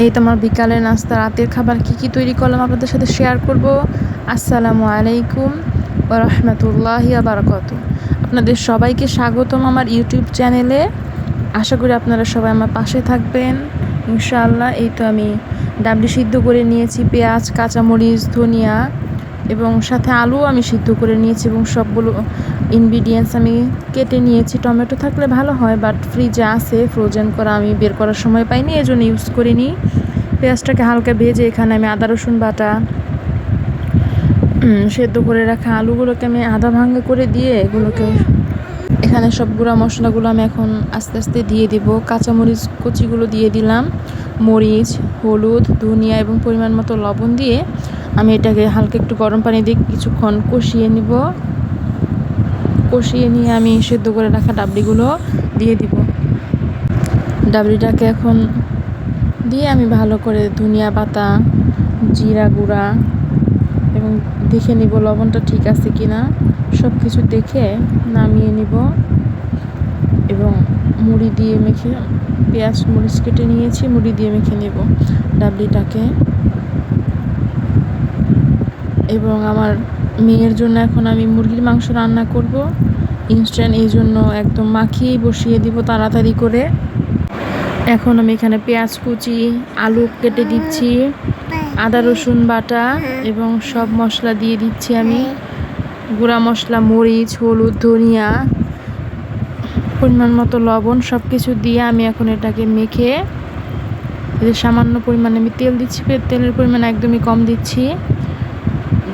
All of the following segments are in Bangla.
এই তোমার বিকালের নাস্তা, রাতের খাবার কি তৈরি করলাম আপনাদের সাথে শেয়ার করব। আসসালামু আলাইকুম ওয়া রাহমাতুল্লাহি ওয়া বারাকাতুহু। আপনাদের সবাইকে স্বাগতম আমার ইউটিউব চ্যানেলে। আশা করি আপনারা সবাই আমার পাশে থাকবেন ইনশাআল্লাহ। এই তো আমি ডাবলি সিদ্ধ করে নিয়েছি, পেঁয়াজ, কাঁচামরিচ, ধনিয়া এবং সাথে আলু আমি সিদ্ধ করে নিয়েছি এবং সবগুলো ইনগ্রিডিয়েন্টস আমি কেটে নিয়েছি। টমেটো থাকলে ভালো হয়, বাট ফ্রিজে আছে ফ্রোজেন করা, আমি বের করার সময় পাইনি, এই জন্য ইউজ করিনি। পেঁয়াজটাকে হালকা ভেজে এখানে আমি আদা রসুন বাটা, সেদ্ধ করে রাখা আলুগুলোকে আমি আধা ভাঙা করে দিয়ে এগুলোকে এখানে সব গুঁড়া মশলাগুলো আমি এখন আস্তে আস্তে দিয়ে দিব। কাঁচামরিচ কুচিগুলো দিয়ে দিলাম, মরিচ, হলুদ, ধনিয়া এবং পরিমাণ মতো লবণ দিয়ে আমি এটাকে হালকা একটু গরম পানি দিয়ে কিছুক্ষণ কষিয়ে নিব। কষিয়ে নিয়ে আমি সেদ্ধ করে রাখা ডাবলিগুলো দিয়ে দিব। ডাবলিটাকে এখন দিয়ে আমি ভালো করে ধনিয়া পাতা, জিরা গুঁড়া এবং দেখে নিব লবণটা ঠিক আছে কি না, সব কিছু দেখে নামিয়ে নিব এবং মুড়ি দিয়ে মেখে, পেঁয়াজ মরিচ কেটে নিয়েছি, মুড়ি দিয়ে মেখে নেব ডাবলিটাকে। এবং আমার মেয়ের জন্য এখন আমি মুরগির মাংস রান্না করব ইনস্ট্যান্ট, এই জন্য একদম মাখিয়েই বসিয়ে দিব তাড়াতাড়ি করে। এখন আমি এখানে পেঁয়াজ কুচি, আলু কেটে দিচ্ছি, আদা রসুন বাটা এবং সব মশলা দিয়ে দিচ্ছি আমি। গুঁড়া মশলা, মরিচ, হলুদ, ধনিয়া, পরিমাণ মতো লবণ, সব কিছু দিয়ে আমি এখন এটাকে মেখে, সামান্য পরিমাণে আমি তেল দিচ্ছি, তেলের পরিমাণ একদমই কম দিচ্ছি,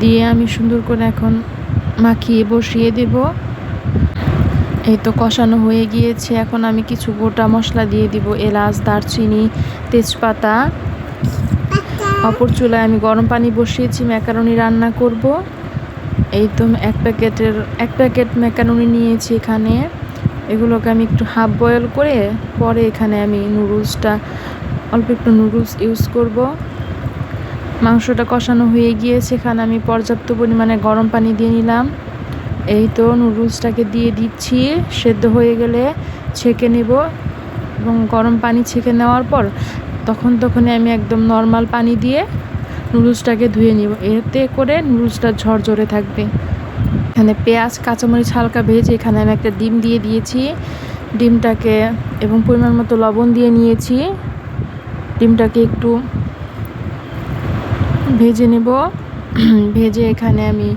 দিয়ে আমি সুন্দর করে এখন মাখিয়ে বসিয়ে দেব। এই তো কষানো হয়ে গিয়েছে, এখন আমি কিছু গোটা মশলা দিয়ে দিব, এলাচ, দারচিনি, তেজপাতা। অপর চুলায় আমি গরম পানি বসিয়েছি, ম্যাকারনি রান্না করব। এই তো এক প্যাকেট ম্যাকারনি নিয়েছি এখানে, এগুলোকে আমি একটু হাফ বয়েল করে পরে এখানে আমি অল্প একটু নুডলস ইউজ করব। মাংসটা কষানো হয়ে গিয়েছে, এখানে আমি পর্যাপ্ত পরিমাণে গরম পানি দিয়ে নিলাম। এই তো নুডলসটাকে দিয়ে দিচ্ছি, সেদ্ধ হয়ে গেলে ছেঁকে নেব এবং গরম পানি ছেঁকে নেওয়ার পর তখনই আমি একদম নর্মাল পানি দিয়ে নুডলসটাকে ধুয়ে নিব, এতে করে নুডলসটা ঝরঝরে থাকবে। এখানে পেঁয়াজ, কাঁচামরিচ হালকা ভেজে এখানে আমি একটা ডিম দিয়ে দিয়েছি, ডিমটাকে এবং পরিমাণ মতো লবণ দিয়ে নিয়েছি। ডিমটাকে একটু ভেজে নেব, ভেজে এখানে আমি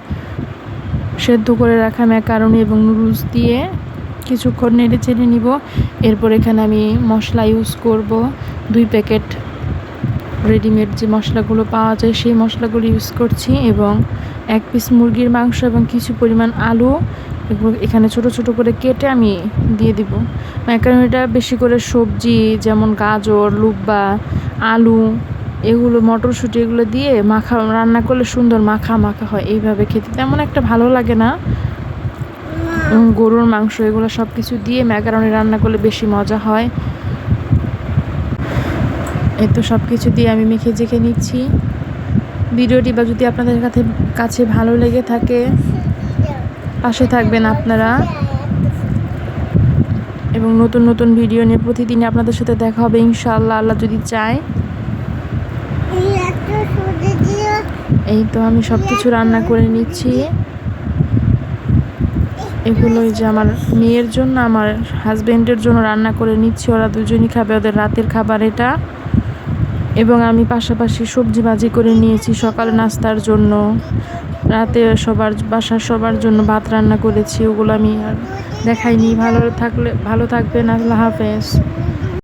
সেদ্ধ করে রাখা ম্যাকারনি এবং নুডলস দিয়ে কিছুক্ষণ নেড়ে চেড়ে নিব। এরপর এখানে আমি মশলা ইউজ করব, 2 প্যাকেট রেডিমেড যে মশলাগুলো পাওয়া যায় সেই মশলাগুলো ইউজ করছি এবং 1 পিস মুরগির মাংস এবং কিছু পরিমাণ আলু এগুলো এখানে ছোট ছোট করে কেটে আমি দিয়ে দিব। ম্যাকারনিটা বেশি করে সবজি যেমন গাজর, লুব্বা, আলু, এগুলো মটরশুঁটি এগুলো দিয়ে রান্না করলে সুন্দর মাখা মাখা হয়, এইভাবে খেতে তেমন একটা ভালো লাগে না। গরুর মাংস এগুলো সব কিছু দিয়ে ম্যাকারনি রান্না করলে বেশি মজা হয়। এই তো সব কিছু দিয়ে আমি মেখে জেখে নিচ্ছি। ভিডিওটি বা যদি আপনাদের কাছে ভালো লেগে থাকে পাশে থাকবেন আপনারা, এবং নতুন নতুন ভিডিও নিয়ে প্রতিদিনই আপনাদের সাথে দেখা হবে ইনশাআল্লাহ, আল্লাহ যদি চায়। এই তো আমি সব কিছু রান্না করে নিচ্ছি। এগুলোই যে আমার মেয়ের জন্য, আমার হাজব্যান্ডের জন্য রান্না করে নিচ্ছি, ওরা দুজনই খাবে, ওদের রাতের খাবার এটা। এবং আমি পাশাপাশি সবজি ভাজি করে নিয়েছি সকালে নাস্তার জন্য, রাতে বাসার সবার জন্য ভাত রান্না করেছি, ওগুলো আমি আর দেখাইনি। ভালো থাকবেন, আল্লাহ হাফেজ।